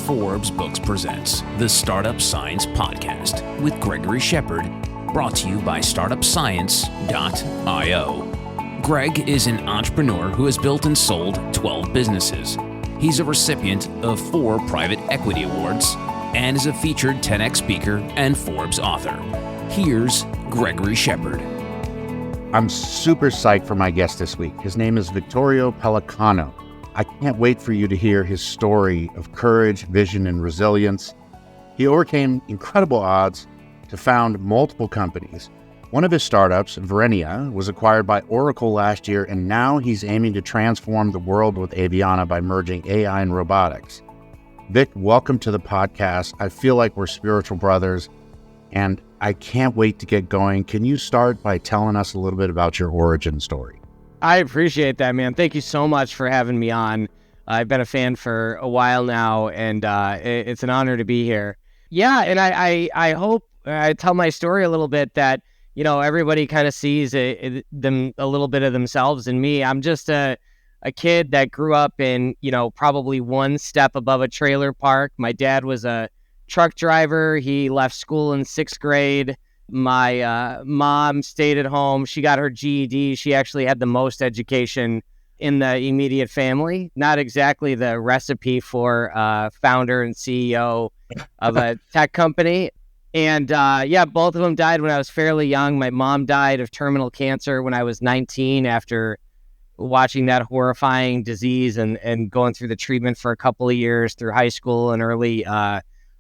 Forbes Books presents the Startup Science Podcast with Gregory Shepard, brought to you by StartupScience.io. Greg is an entrepreneur who has built and sold 12 businesses. He's a recipient of 4 private equity awards and is a featured TEDx speaker and Forbes author. Here's Gregory Shepard. I'm super psyched for my guest this week. His name is Victorio Pellicano. I can't wait for you to hear his story of courage, vision, and resilience. He overcame incredible odds to found multiple companies. One of his startups, Verenia, was acquired by Oracle last year, and now he's aiming to transform the world with Avianna by merging AI and robotics. Vic, welcome to the podcast. I feel like we're spiritual brothers, and I can't wait to get going. Can you start by telling us a little bit about your origin story? I appreciate that, man. Thank you so much for having me on. I've been a fan for a while now, and it's an honor to be here. Yeah, and I hope I tell my story a little bit that, you know, everybody kind of sees a little bit of themselves in me. I'm just a kid that grew up in, you know, probably one step above a trailer park. My dad was a truck driver. He left school in 6th grade. My mom stayed at home. She got her GED. She actually had the most education in the immediate family. Not exactly the recipe for founder and CEO of a tech company. And both of them died when I was fairly young. My mom died of terminal cancer when I was 19 after watching that horrifying disease and going through the treatment for a couple of years through high school and early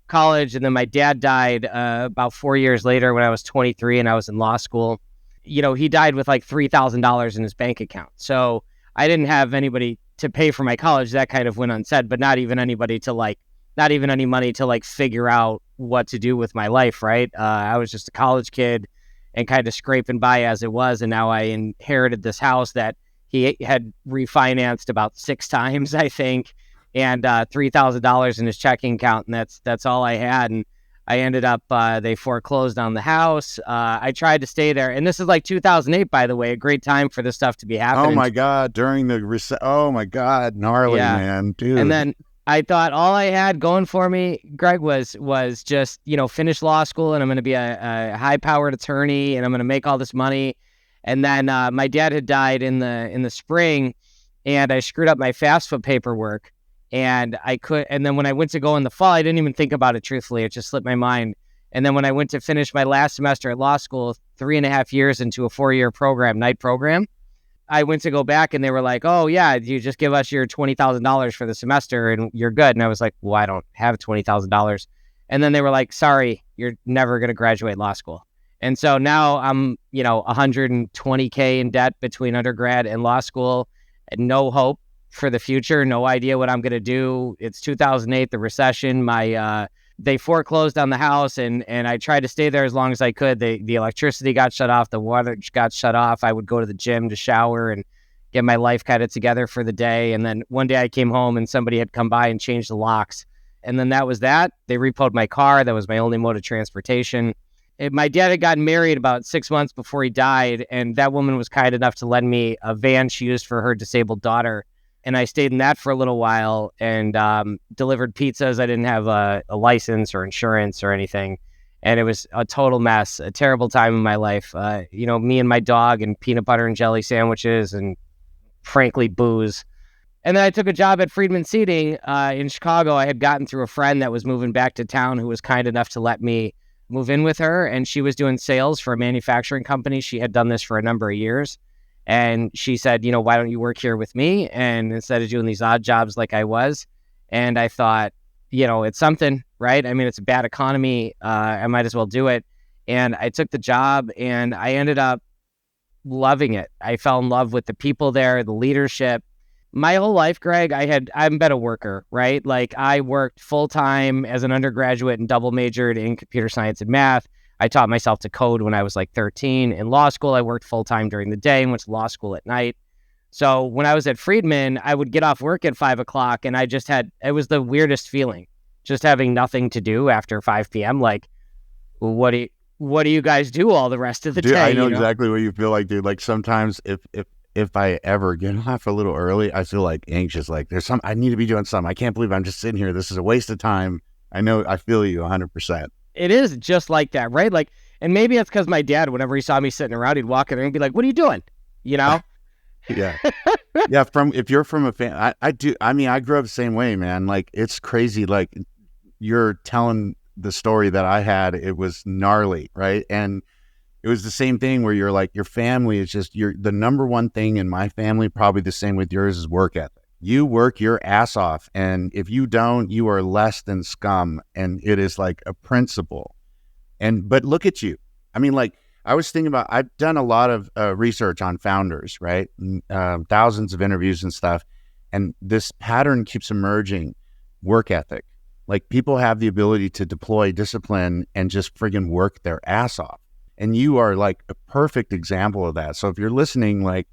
college. And then my dad died about 4 years later when I was 23 and I was in law school. You know, he died with like $3,000 in his bank account. So I didn't have anybody to pay for my college. That kind of went unsaid, but not even any money to figure out what to do with my life, right? I was just a college kid and kind of scraping by as it was. And now I inherited this house that he had refinanced about 6 times, I think, and $3,000 in his checking account, and that's all I had. And I ended up they foreclosed on the house. I tried to stay there, and this is like 2008, by the way, a great time for this stuff to be happening. Oh my God! During the oh my God, gnarly, man, dude. And then I thought all I had going for me, Greg, was just, you know, finish law school, and I'm going to be a high-powered attorney, and I'm going to make all this money. And then my dad had died in the spring, and I screwed up my FAFSA paperwork. And then when I went to go in the fall, I didn't even think about it truthfully. It just slipped my mind. And then when I went to finish my last semester at law school, 3.5 years into a 4-year program, night program, I went to go back and they were like, oh yeah, you just give us your $20,000 for the semester and you're good. And I was like, well, I don't have $20,000. And then they were like, sorry, you're never going to graduate law school. And so now I'm, you know, $120K in debt between undergrad and law school, and no hope for the future, no idea what I'm going to do. It's 2008, the recession. They foreclosed on the house, and I tried to stay there as long as I could. The electricity got shut off, the water got shut off. I would go to the gym to shower and get my life kind of together for the day. And then one day I came home and somebody had come by and changed the locks. And then that was that. They repoed my car. That was my only mode of transportation. My dad had gotten married about 6 months before he died, and that woman was kind enough to lend me a van she used for her disabled daughter. And I stayed in that for a little while and delivered pizzas. I didn't have a license or insurance or anything. And it was a total mess, a terrible time in my life. You know, me and my dog and peanut butter and jelly sandwiches and, frankly, booze. And then I took a job at Friedman Seating in Chicago. I had gotten through a friend that was moving back to town who was kind enough to let me move in with her. And she was doing sales for a manufacturing company. She had done this for a number of years. And she said, you know, why don't you work here with me? And instead of doing these odd jobs like I was, and I thought, you know, it's something, right? I mean, it's a bad economy. I might as well do it. And I took the job and I ended up loving it. I fell in love with the people there, the leadership. My whole life, Greg, I've been a worker, right? Like I worked full time as an undergraduate and double majored in computer science and math. I taught myself to code when I was like 13. In law school, I worked full-time during the day and went to law school at night. So when I was at Friedman, I would get off work at 5 o'clock and it was the weirdest feeling, just having nothing to do after 5 p.m. Like, what do you guys do all the rest of the day? I know exactly what you feel like, dude. Like sometimes if if I ever get off a little early, I feel like anxious, like I need to be doing something. I can't believe I'm just sitting here. This is a waste of time. I know, I feel you 100%. It is just like that, right? Like, and maybe it's because my dad, whenever he saw me sitting around, he'd walk in there and be like, "What are you doing?" You know? Yeah. Yeah. If you're from a family, I do. I mean, I grew up the same way, man. Like, it's crazy. Like, you're telling the story that I had, it was gnarly, right? And it was the same thing where you're like, your family is just, the number one thing in my family, probably the same with yours, is work ethic. You work your ass off. And if you don't, you are less than scum. And it is like a principle. But look at you. I mean, like, I was thinking about, I've done a lot of research on founders, right? Thousands of interviews and stuff. And this pattern keeps emerging: work ethic. Like, people have the ability to deploy discipline and just friggin' work their ass off. And you are like a perfect example of that. So if you're listening, like,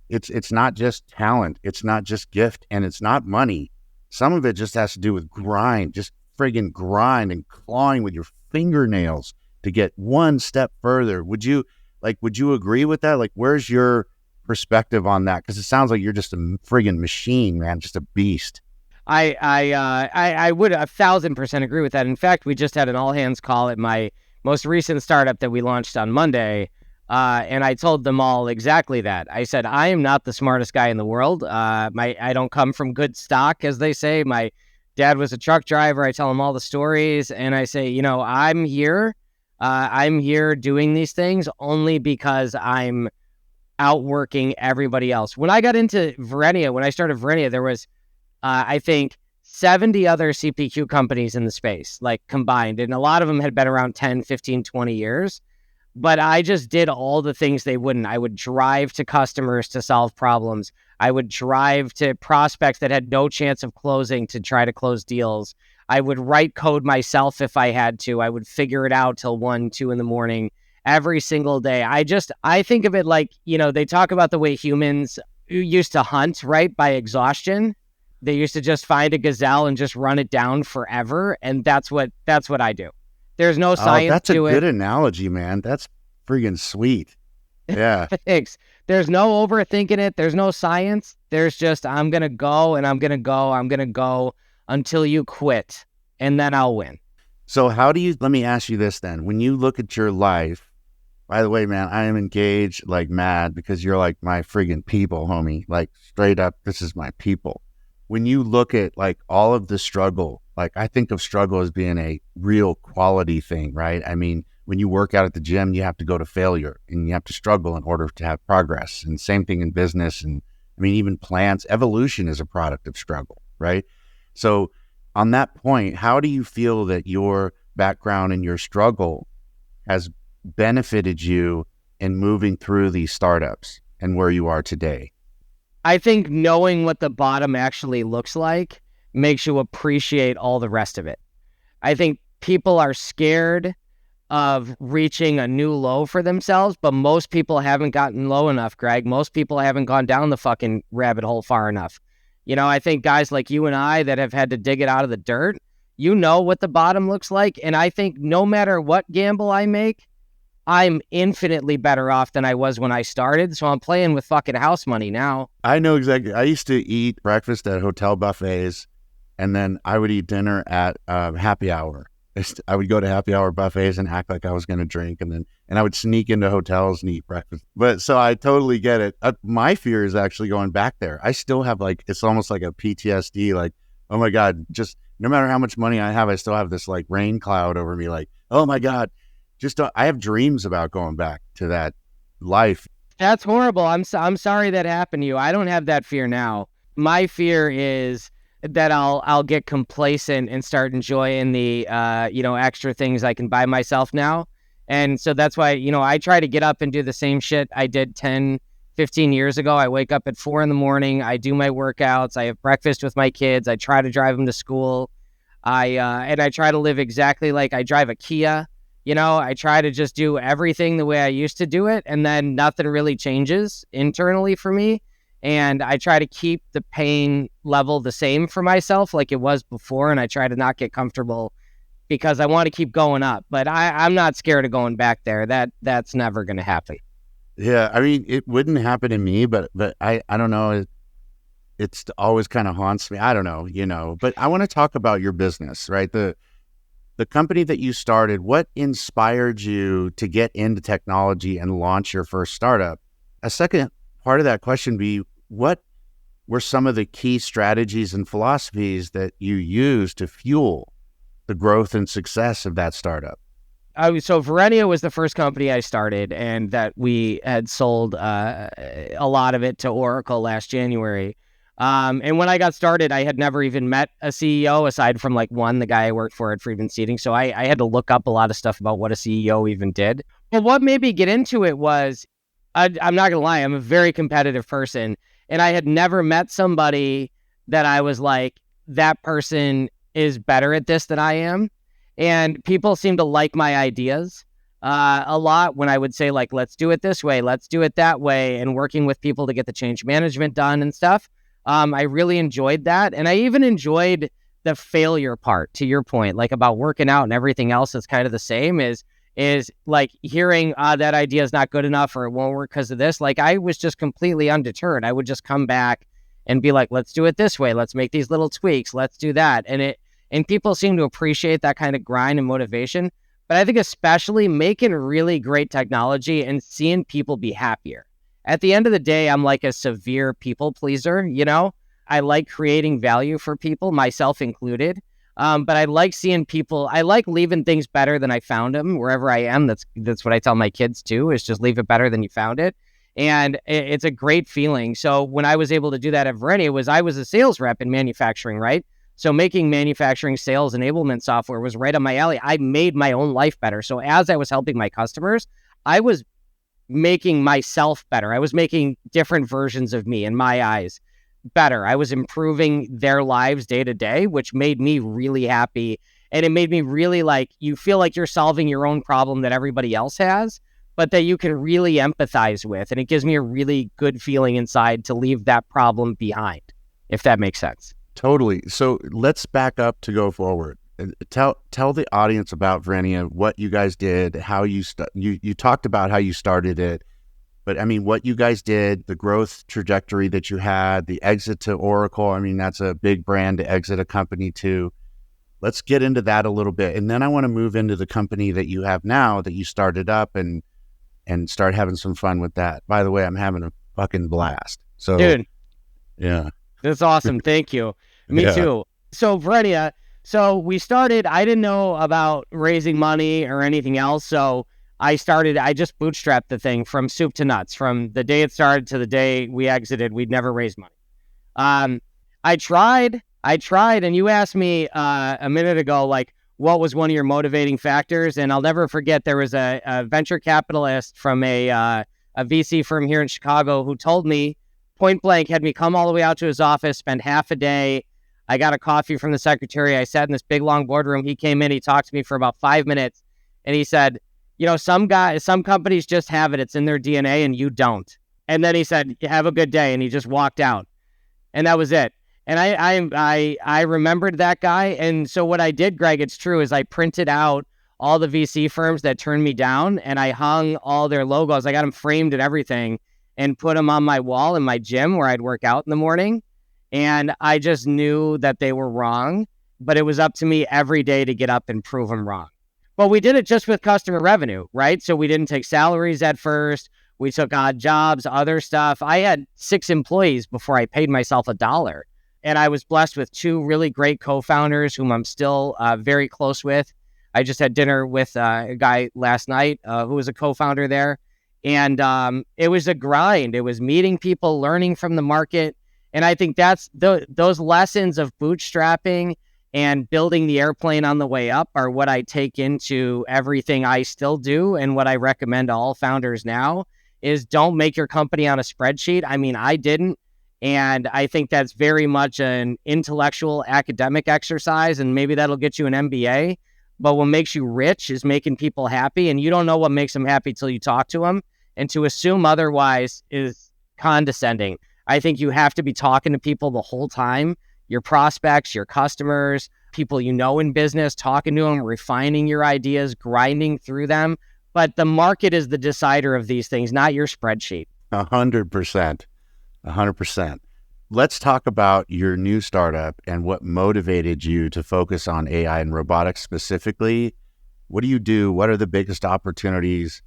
it's not just talent, it's not just gift, and it's not money. Some of it just has to do with grind, just friggin' grind and clawing with your fingernails to get one step further. Would you agree with that? Like, where's your perspective on that? Because it sounds like you're just a friggin' machine, man, just a beast. I would 1,000% agree with that. In fact, we just had an all hands call at my most recent startup that we launched on Monday. And I told them all exactly that. I said, I am not the smartest guy in the world. I don't come from good stock, as they say. My dad was a truck driver. I tell them all the stories, and I say, I'm here. I'm here doing these things only because I'm outworking everybody else. When I got into Verenia, when I started Verenia, there was, I think, 70 other CPQ companies in the space, like, combined. And a lot of them had been around 10, 15, 20 years. But I just did all the things they wouldn't. I would drive to customers to solve problems. I would drive to prospects that had no chance of closing to try to close deals. I would write code myself if I had to. I would figure it out till 1, 2 in the morning every single day. I think of it like, they talk about the way humans used to hunt, right? By exhaustion. They used to just find a gazelle and just run it down forever. And that's what I do. There's no science to it. That's a good analogy, man. That's friggin' sweet. Yeah. Thanks. There's no overthinking it. There's no science. There's just, I'm going to go and I'm going to go. I'm going to go until you quit, and then I'll win. So let me ask you this then. When you look at your life, by the way, man, I am engaged like mad because you're like my friggin' people, homie. Like, straight up, this is my people. When you look at like all of the struggle, like, I think of struggle as being a real quality thing, right? I mean, when you work out at the gym, you have to go to failure and you have to struggle in order to have progress. And same thing in business. And I mean, even plants, evolution is a product of struggle, right? So on that point, how do you feel that your background and your struggle has benefited you in moving through these startups and where you are today? I think knowing what the bottom actually looks like makes you appreciate all the rest of it. I think people are scared of reaching a new low for themselves, but most people haven't gotten low enough, Greg. Most people haven't gone down the fucking rabbit hole far enough. I think guys like you and I that have had to dig it out of the dirt, what the bottom looks like. And I think no matter what gamble I make, I'm infinitely better off than I was when I started. So I'm playing with fucking house money now. I know exactly. I used to eat breakfast at hotel buffets, and then I would eat dinner at happy hour. I would go to happy hour buffets and act like I was going to drink, and I would sneak into hotels and eat breakfast. But so I totally get it. My fear is actually going back there. I still have it's almost like a PTSD, like, oh my God, just no matter how much money I have, I still have this like rain cloud over me. Like, oh my God, I have dreams about going back to that life. That's horrible. I'm sorry that happened to you. I don't have that fear now. My fear is that I'll get complacent and start enjoying the extra things I can buy myself now. And so that's why, I try to get up and do the same shit I did 10, 15 years ago. I wake up at 4 a.m. I do my workouts. I have breakfast with my kids. I try to drive them to school. And I try to live exactly like I drive a Kia. I try to just do everything the way I used to do it. And then nothing really changes internally for me. And I try to keep the pain level the same for myself like it was before. And I try to not get comfortable because I want to keep going up. But I'm not scared of going back there. That's never going to happen. Yeah, I mean, it wouldn't happen to me, but I don't know. It's always kind of haunts me. I don't know, But I want to talk about your business, right? The company that you started. What inspired you to get into technology and launch your first startup? A second part of that question be, what were some of the key strategies and philosophies that you used to fuel the growth and success of that startup? So Verenia was the first company I started, and that we had sold a lot of it to Oracle last January. And when I got started, I had never even met a CEO aside from like the guy I worked for at Friedman Seating. So I had to look up a lot of stuff about what a CEO even did. But what made me get into it was, I'm not going to lie, I'm a very competitive person. And I had never met somebody that I was like, that person is better at this than I am. And people seem to like my ideas a lot when I would say, like, let's do it this way, let's do it that way, and working with people to get the change management done and stuff. I really enjoyed that. And I even enjoyed the failure part, to your point, like about working out and everything else that's kind of the same, is like hearing that idea is not good enough or it won't work because of this. Like, I was just completely undeterred. I would just come back and be like, let's do it this way. Let's make these little tweaks. Let's do that. And people seem to appreciate that kind of grind and motivation. But I think especially making really great technology and seeing people be happier. At the end of the day, I'm like a severe people pleaser, I like creating value for people, myself included. But I like seeing people, I like leaving things better than I found them wherever I am. That's what I tell my kids too, is just leave it better than you found it. And it's a great feeling. So when I was able to do that at Verenia, I was a sales rep in manufacturing, right? So making manufacturing sales enablement software was right on my alley. I made my own life better. So as I was helping my customers, I was making myself better. I was making different versions of me in my eyes better. I was improving their lives day to day, which made me really happy. And it made me really like, you feel like you're solving your own problem that everybody else has, but that you can really empathize with. And it gives me a really good feeling inside to leave that problem behind, if that makes sense. Totally. So let's back up to go forward. Tell the audience about Verenia, what you guys did, how you talked about how you started it, but I mean, what you guys did, the growth trajectory that you had, the exit to Oracle. I mean, that's a big brand to exit a company to. Let's get into that a little bit. And then I want to move into the company that you have now that you started up and start having some fun with that. By the way, I'm having a fucking blast. So, dude, yeah. That's awesome. Thank you. Me too. So Verenia, so we started, I didn't know about raising money or anything else. So I just bootstrapped the thing from soup to nuts. From the day it started to the day we exited, we'd never raised money. I tried. And you asked me a minute ago, like, what was one of your motivating factors? And I'll never forget, there was a venture capitalist from a VC firm here in Chicago who told me, point blank, had me come all the way out to his office, spend half a day. I got a coffee from the secretary. I sat in this big, long boardroom. He came in, he talked to me for about 5 minutes, and he said, some companies just have it. It's in their DNA, and you don't. And then he said, have a good day. And he just walked out. And that was it. And I remembered that guy. And so what I did, Greg, it's true, is I printed out all the VC firms that turned me down, and I hung all their logos. I got them framed and everything, and put them on my wall in my gym where I'd work out in the morning. And I just knew that they were wrong, but it was up to me every day to get up and prove them wrong. But we did it just with customer revenue, right? So we didn't take salaries at first. We took odd jobs, other stuff. I had 6 employees before I paid myself $1. And I was blessed with 2 really great co-founders whom I'm still very close with. I just had dinner with a guy last night who was a co-founder there. And it was a grind. It was meeting people, learning from the market. And I think that's those lessons of bootstrapping and building the airplane on the way up are what I take into everything I still do. And what I recommend to all founders now is don't make your company on a spreadsheet. I mean, I didn't. And I think that's very much an intellectual academic exercise. And maybe that'll get you an MBA. But what makes you rich is making people happy. And you don't know what makes them happy till you talk to them. And to assume otherwise is condescending. I think you have to be talking to people the whole time, your prospects, your customers, people you know in business, talking to them, refining your ideas, grinding through them, but the market is the decider of these things, not your spreadsheet. 100%. 100%. Let's talk about your new startup and what motivated you to focus on AI and robotics specifically. What do you do? What are the biggest opportunities?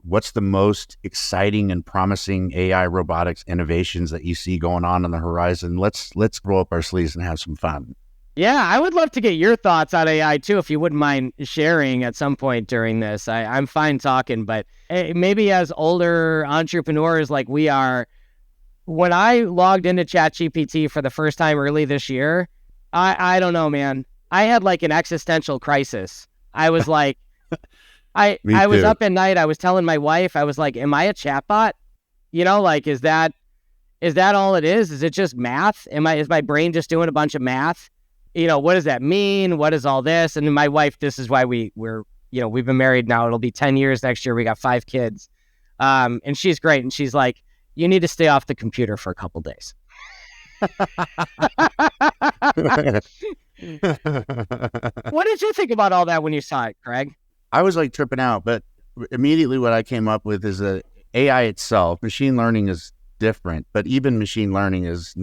What's the most exciting and promising AI robotics innovations that you see going on the horizon? Let's roll up our sleeves and have some fun. Yeah, I would love to get your thoughts on AI too, if you wouldn't mind sharing at some point during this. I'm fine talking, but maybe as older entrepreneurs like we are, when I logged into ChatGPT for the first time early this year, I don't know, man. I had like an existential crisis. I was like, I was up at night. I was telling my wife, I was like, am I a chatbot? Like, is that all it is? Is it just math? Is my brain just doing a bunch of math? What does that mean? What is all this? And my wife, this is why we've been married now. It'll be 10 years next year. We got 5 kids. And she's great. And she's like, you need to stay off the computer for a couple days. What did you think about all that when you saw it, Greg? I was like tripping out, but immediately what I came up with is that AI itself, machine learning is different, but even machine learning is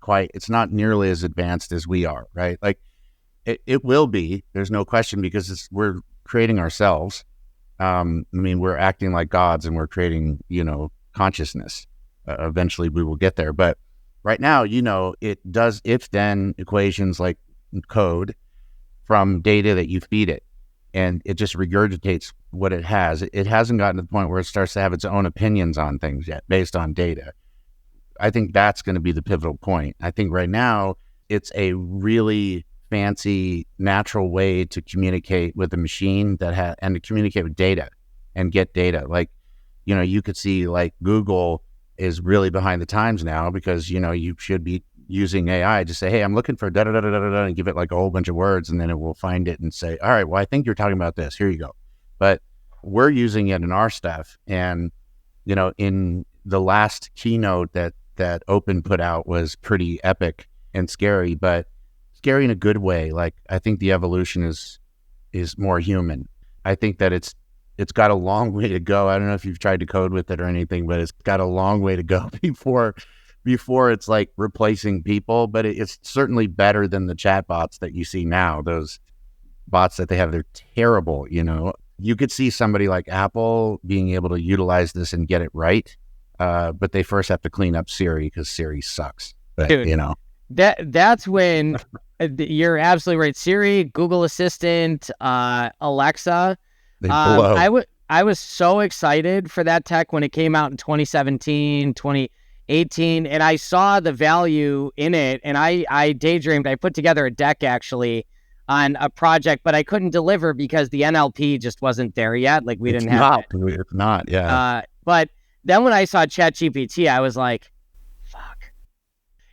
it's not nearly as advanced as we are, right? Like it will be, there's no question, because we're creating ourselves. We're acting like gods and we're creating, consciousness. Eventually we will get there. But right now, it does if-then equations like code from data that you feed it. And it just regurgitates what it has. It hasn't gotten to the point where it starts to have its own opinions on things yet based on data. I think that's going to be the pivotal point. I think right now it's a really fancy, natural way to communicate with a machine and to communicate with data and get data. Like, you could see like Google is really behind the times now because, you should be using AI to say, hey, I'm looking for da-da-da-da-da-da, and give it like a whole bunch of words, and then it will find it and say, all right, well, I think you're talking about this. Here you go. But we're using it in our stuff. And, in the last keynote that Open put out was pretty epic and scary, but scary in a good way. Like, I think the evolution is more human. I think that it's got a long way to go. I don't know if you've tried to code with it or anything, but it's got a long way to go before it's like replacing people. But it's certainly better than the chatbots that you see now. Those bots that they have, they're terrible. You could see somebody like Apple being able to utilize this and get it right. But they first have to clean up Siri because Siri sucks. But, dude, that's when you're absolutely right. Siri, Google Assistant, Alexa. They blow. I was so excited for that tech when it came out in 2017, 2018, and I saw the value in it, and I daydreamed. I put together a deck actually on a project, but I couldn't deliver because the NLP just wasn't there yet. Like we didn't have it. It's not, yeah. But then when I saw ChatGPT, I was like, fuck.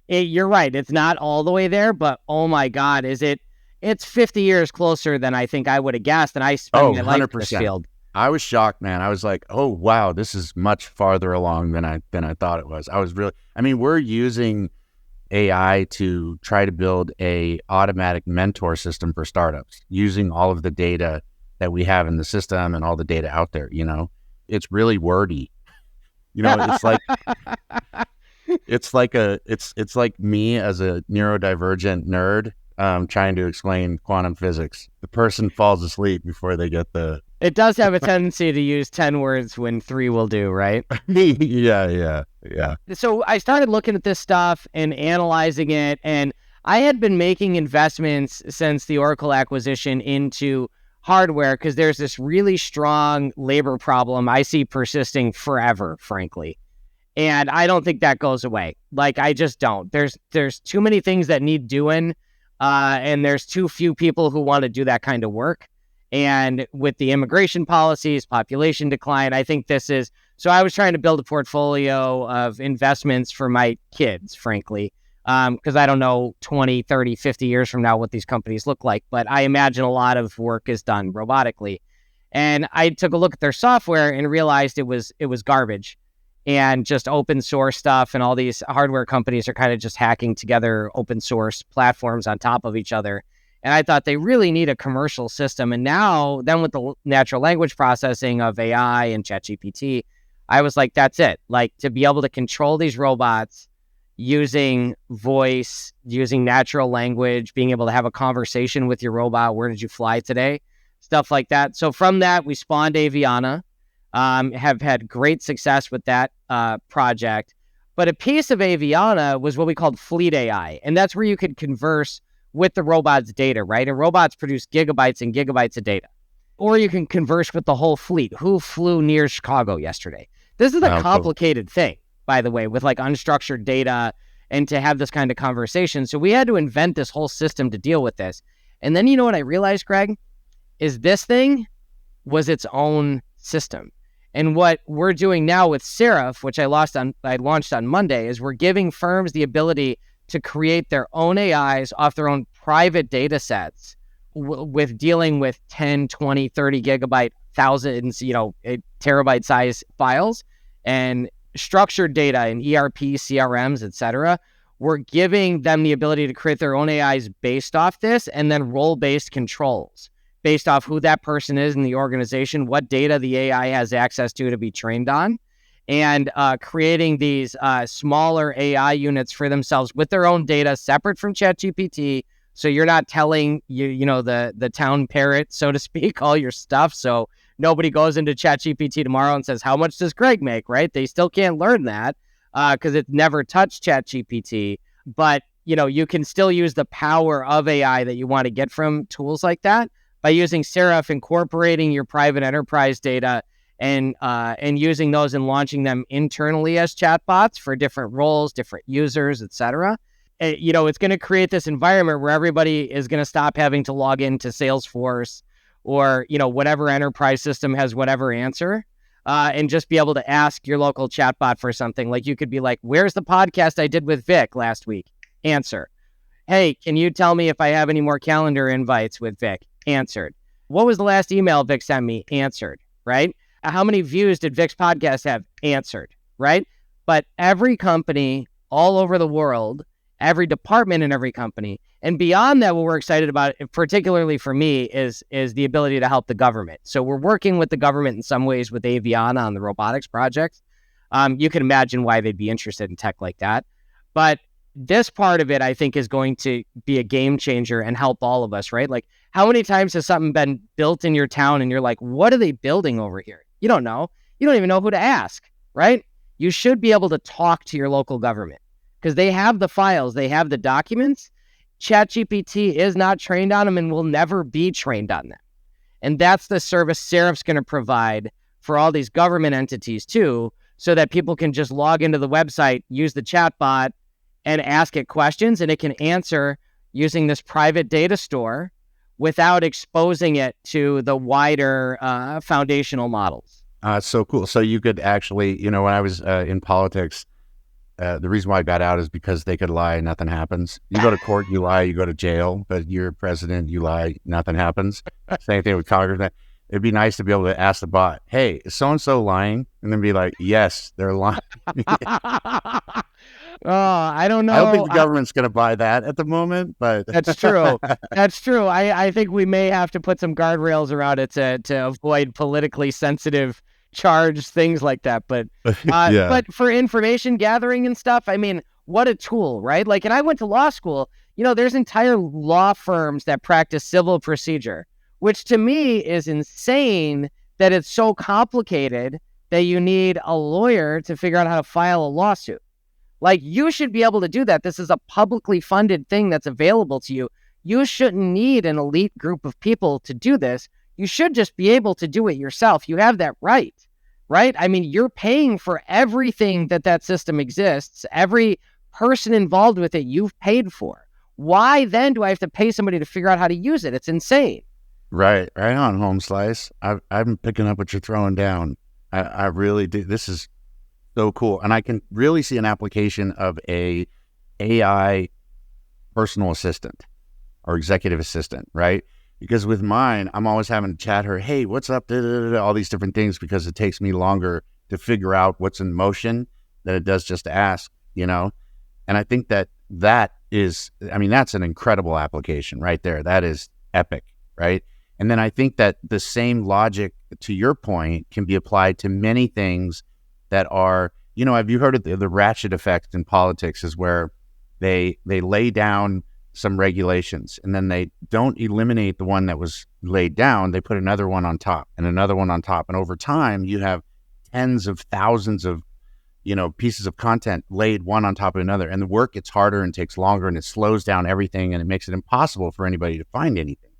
You're right. It's not all the way there, but oh my God, it's 50 years closer than I think I would have guessed. And I spent my life in this field. I was shocked, man. I was like, oh, wow, this is much farther along than I thought it was. We're using AI to try to build a automatic mentor system for startups using all of the data that we have in the system and all the data out there. It's really wordy. It's like it's like me as a neurodivergent nerd trying to explain quantum physics. The person falls asleep before they get the... It does have a tendency to use 10 words when 3 will do, right? Yeah. So I started looking at this stuff and analyzing it, and I had been making investments since the Oracle acquisition into hardware because there's this really strong labor problem I see persisting forever, frankly. And I don't think that goes away. Like, I just don't. There's too many things that need doing, and there's too few people who want to do that kind of work. And with the immigration policies, population decline, I think this is... So I was trying to build a portfolio of investments for my kids, frankly, because I don't know 20, 30, 50 years from now what these companies look like. But I imagine a lot of work is done robotically. And I took a look at their software and realized it was garbage and just open source stuff. And all these hardware companies are kind of just hacking together open source platforms on top of each other. And I thought they really need a commercial system. And now, then with the natural language processing of AI and ChatGPT, I was like, that's it. Like, to be able to control these robots using voice, using natural language, being able to have a conversation with your robot. Where did you fly today? Stuff like that. So from that, we spawned Avianna, have had great success with that project. But a piece of Avianna was what we called fleet AI. And that's where you could converse with the robot's data, right? And robots produce gigabytes and gigabytes of data. Or you can converse with the whole fleet. Who flew near Chicago yesterday? This is a complicated thing, by the way, with like unstructured data and to have this kind of conversation. So we had to invent this whole system to deal with this. And then you know what I realized, Greg, is this thing was its own system. And what we're doing now with Seraph, which I launched on Monday, is we're giving firms the ability to create their own AIs off their own private data sets with dealing with 10, 20, 30 gigabyte, thousands, terabyte size files and structured data in ERP, CRMs, et cetera. We're giving them the ability to create their own AIs based off this, and then role-based controls based off who that person is in the organization, what data the AI has access to be trained on, and creating these smaller AI units for themselves with their own data separate from ChatGPT. So you're not telling the town parrot, so to speak, all your stuff. So nobody goes into ChatGPT tomorrow and says, how much does Greg make, right? They still can't learn that because it's never touched ChatGPT. But, you can still use the power of AI that you want to get from tools like that by using Seraph, incorporating your private enterprise data and using those and launching them internally as chatbots for different roles, different users, et cetera. It's going to create this environment where everybody is going to stop having to log into Salesforce or, whatever enterprise system has whatever answer, and just be able to ask your local chatbot for something. Like you could be like, where's the podcast I did with Vic last week? Answer. Hey, can you tell me if I have any more calendar invites with Vic? Answered. What was the last email Vic sent me? Answered. Right? How many views did Vic's podcast have? Answered. Right? But every company all over the world, every department in every company, and beyond that, what we're excited about, particularly for me, is the ability to help the government. So we're working with the government in some ways with Avianna on the robotics project. You can imagine why they'd be interested in tech like that. But this part of it, I think, is going to be a game changer and help all of us, right? Like, how many times has something been built in your town and you're like, what are they building over here? You don't know. You don't even know who to ask, right? You should be able to talk to your local government because they have the files, they have the documents. ChatGPT is not trained on them and will never be trained on them. And that's the service Seraph's going to provide for all these government entities too, so that people can just log into the website, use the chatbot, and ask it questions, and it can answer using this private data store without exposing it to the wider foundational models. It's so cool. So you could actually, when I was in politics, the reason why I got out is because they could lie, nothing happens. You go to court, you lie, you go to jail, but you're president, you lie, nothing happens. Same thing with Congress. It'd be nice to be able to ask the bot, hey, is so-and-so lying? And then be like, yes, they're lying. Oh, I don't know. I don't think the government's going to buy that at the moment, but that's true. That's true. I think we may have to put some guardrails around it to avoid politically sensitive charged things like that. But yeah. But for information gathering and stuff, I mean, what a tool, right? Like, and I went to law school. There's entire law firms that practice civil procedure, which to me is insane that it's so complicated that you need a lawyer to figure out how to file a lawsuit. Like, you should be able to do that. This is a publicly funded thing that's available to you. You shouldn't need an elite group of people to do this. You should just be able to do it yourself. You have that right? I mean, you're paying for everything that system exists. Every person involved with it, you've paid for. Why then do I have to pay somebody to figure out how to use it? It's insane. Right on, Home Slice. I'm picking up what you're throwing down. I really do. This is so cool. And I can really see an application of a AI personal assistant or executive assistant, right? Because with mine, I'm always having to chat her, hey, what's up? All these different things, because it takes me longer to figure out what's in motion than it does just to ask, And I think that is, I mean, that's an incredible application right there. That is epic, right? And then I think that the same logic, to your point, can be applied to many things that are, have you heard of the ratchet effect in politics, is where they lay down some regulations and then they don't eliminate the one that was laid down. They put another one on top and another one on top. And over time, you have tens of thousands of, pieces of content laid one on top of another. And the work gets harder and takes longer and it slows down everything and it makes it impossible for anybody to find anything.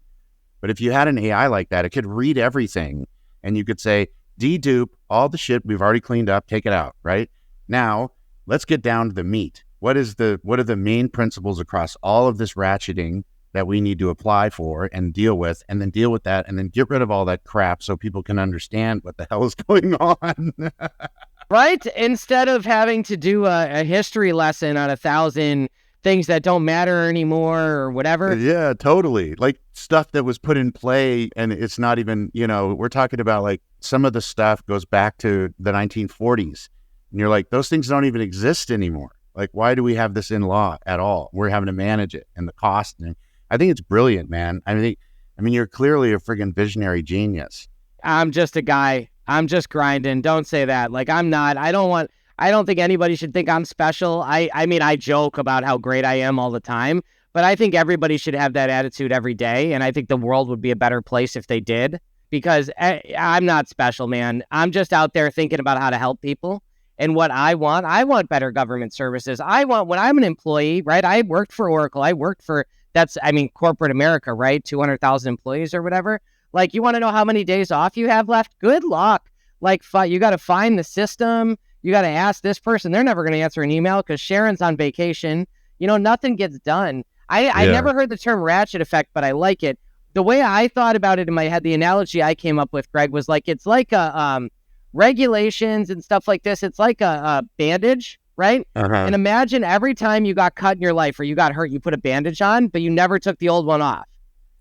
But if you had an AI like that, it could read everything and you could say, dedupe all the shit we've already cleaned up, take it out, right? Now, let's get down to the meat. What are the main principles across all of this ratcheting that we need to apply for and deal with, and then deal with that, and then get rid of all that crap so people can understand what the hell is going on? Right? Instead of having to do a history lesson on 1,000 things that don't matter anymore or whatever. Yeah, totally. Like stuff that was put in play and it's not even, we're talking about like some of the stuff goes back to the 1940s. And you're like, those things don't even exist anymore. Like, why do we have this in law at all? We're having to manage it and the cost. And I think it's brilliant, man. I mean, you're clearly a friggin' visionary genius. I'm just a guy. I'm just grinding. Don't say that. Like, I'm not. I don't think anybody should think I'm special. I mean, I joke about how great I am all the time, but I think everybody should have that attitude every day. And I think the world would be a better place if they did, because I'm not special, man. I'm just out there thinking about how to help people. And what I want better government services. When I'm an employee, right? I worked for Oracle. I worked for, corporate America, right? 200,000 employees or whatever. Like, you want to know how many days off you have left? Good luck. Like, you got to find the system. You got to ask this person. They're never going to answer an email because Sharon's on vacation. Nothing gets done. I never heard the term ratchet effect, but I like it. The way I thought about it in my head, the analogy I came up with, Greg, was like, it's like regulations and stuff like this. It's like a bandage, right? Uh-huh. And imagine every time you got cut in your life or you got hurt, you put a bandage on, but you never took the old one off.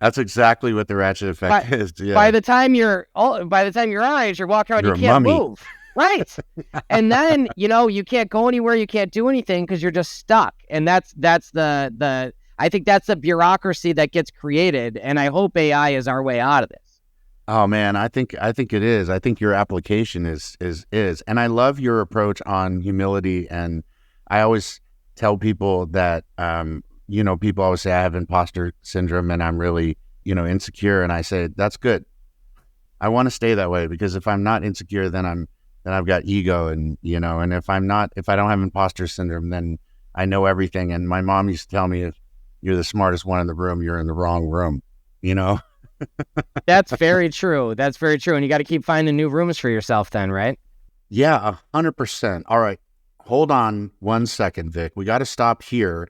That's exactly what the ratchet effect is. Yeah. By the time you're eyes, you're walking around, you can't move. Right. And then, you can't go anywhere, you can't do anything because you're just stuck. And that's I think that's the bureaucracy that gets created. And I hope AI is our way out of this. Oh man, I think it is. I think your application is. And I love your approach on humility. And I always tell people that, people always say I have imposter syndrome and I'm really, insecure. And I say, that's good. I want to stay that way, because if I'm not insecure, then I've got ego, and, and if I don't have imposter syndrome, then I know everything. And my mom used to tell me, if you're the smartest one in the room, you're in the wrong room, That's very true. That's very true. And you got to keep finding new rooms for yourself then, right? Yeah, 100%. All right. Hold on 1 second, Vic. We got to stop here,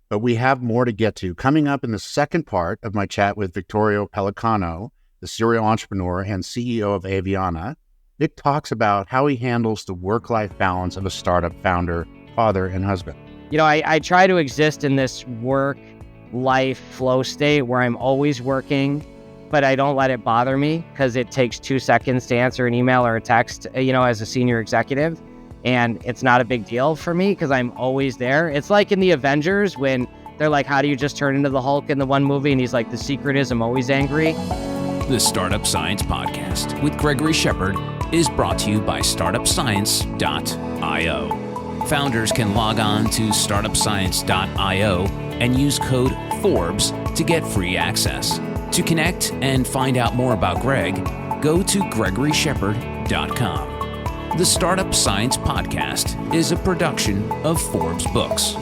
but we have more to get to. Coming up in the second part of my chat with Victorio Pellicano, the serial entrepreneur and CEO of Avianna, Vic talks about how he handles the work-life balance of a startup founder, father, and husband. I try to exist in this work-life flow state where I'm always working, but I don't let it bother me because it takes 2 seconds to answer an email or a text, as a senior executive. And it's not a big deal for me because I'm always there. It's like in the Avengers when they're like, how do you just turn into the Hulk in the one movie? And he's like, the secret is I'm always angry. The Startup Science Podcast with Gregory Shepard is brought to you by startupscience.io. Founders can log on to startupscience.io and use code FORBES to get free access. To connect and find out more about Greg, go to gregoryshepard.com. The Startup Science Podcast is a production of Forbes Books.